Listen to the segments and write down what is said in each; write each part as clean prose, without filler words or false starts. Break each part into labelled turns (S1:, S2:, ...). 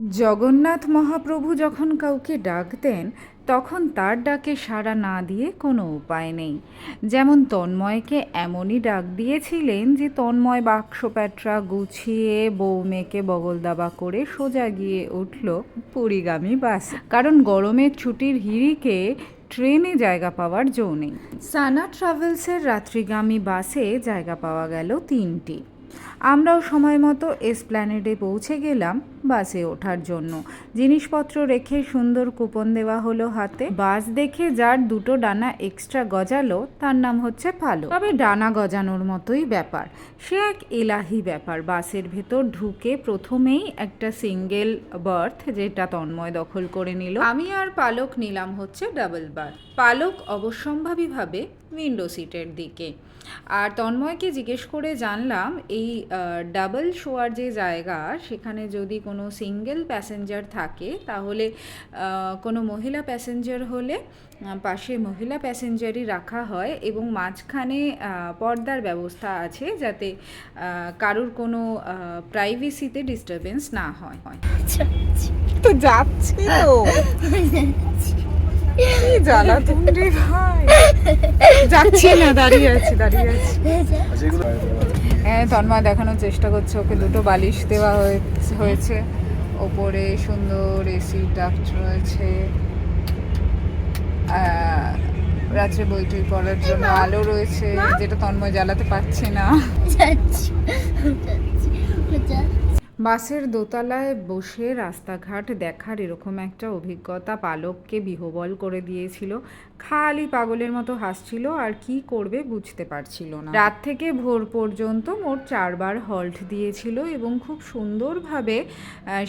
S1: জগন্নাথ মহাপ্রভু যখন কাউকে ডাকতেন তখন তার ডাকে সাড়া না দিয়ে কোনো উপায় নেই। যেমন তন্ময়কে এমনই ডাক দিয়েছিলেন যে তন্ময় বাক্স প্যাটরা গুছিয়ে বউ মেয়েকে বগল দাবা করে সোজা গিয়ে উঠল পুরীগামী বাস। কারণ গরমের ছুটির হিড়িকে ট্রেনে জায়গা পাওয়ার জো নেই। সানা ট্রাভেলসের রাত্রিগামী বাসে জায়গা পাওয়া গেল 3টি। আমরাও সময় মতো এসপ্ল্যানেডে পৌঁছে গেলাম বাসে ওঠার জন্য। জিনিসপত্র রেখে সুন্দর কুপন দেওয়া হলো হাতে। বাস দেখে যার 2টো ডানা এক্সট্রা গজালো তার নাম হচ্ছে পালক। তবে ডানা গজানোর মতোই ব্যাপার, সে এক এলাহি ব্যাপার। বাসের ভেতর ঢুকে প্রথমেই একটা সিঙ্গেল বার্থ যেটা তন্ময় দখল করে নিল। আমি আর পালক নিলাম হচ্ছে ডাবল বার্থ। পালক অবশ্যম্ভাবীভাবে উইন্ডো সিটের দিকে। আর তন্ময়কে জিজ্ঞেস করে জানলাম এই ডাবল শোয়ার যে জায়গা সেখানে যদি কোনো সিঙ্গেল প্যাসেঞ্জার থাকে তাহলে কোনো মহিলা প্যাসেঞ্জার হলে পাশে মহিলা প্যাসেঞ্জারই রাখা হয় এবং মাঝখানে পর্দার ব্যবস্থা আছে যাতে কারোর কোনো প্রাইভেসিতে ডিস্টারবেন্স না হয়। তো যাচ্ছি তো জ্বালাতন রে ভাই, যাচ্ছি না, দাঁড়িয়ে আছি। তন্ময় দেখানোর চেষ্টা করছে ওকে 2টো বালিশ দেওয়া হয়েছে, ওপরে সুন্দর এসি ডাক্ট রয়েছে, রাত্রে বই টই পড়ার জন্য আলো রয়েছে যেটা তন্ময় জ্বালাতে পারছে না। বাসের দোতলায় বসে রাস্তাঘাট দেখার এরকম একটা অভিজ্ঞতা পালককে বিহ্বল করে দিয়েছিল। খালি পাগলের মতো হাসছিল আর কি করবে বুঝতে পারছিল না। রাত থেকে ভোর পর্যন্ত মোট 4বার হল্ট দিয়েছিল এবং খুব সুন্দরভাবে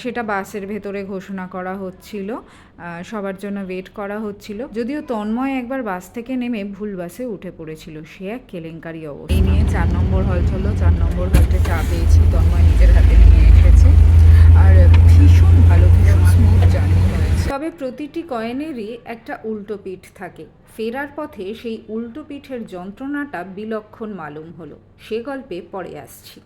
S1: সেটা বাসের ভেতরে ঘোষণা করা হচ্ছিল, সবার জন্য ওয়েট করা হচ্ছিল। যদিও তন্ময় একবার বাস থেকে নেমে ভুল বাসে উঠে পড়েছিল, সে এক কেলেঙ্কারি অবস্থা। এই নিয়ে 4 নম্বর হল্ট হলো। 4 নম্বর হল্টে চা পেয়েছি, তন্ময় নিজের হাতে নিয়ে এসেছে। আর ভীষণ ভালো, ভীষণ স্মুথ জার্নি হয়েছে। তবে প্রতিটি কয়েনেরই একটা উল্টো পিঠ থাকে। ফেরার পথে সেই উল্টো পিঠের যন্ত্রণাটা বিলক্ষণ মালুম হলো। সে গল্পে পরে আসছি।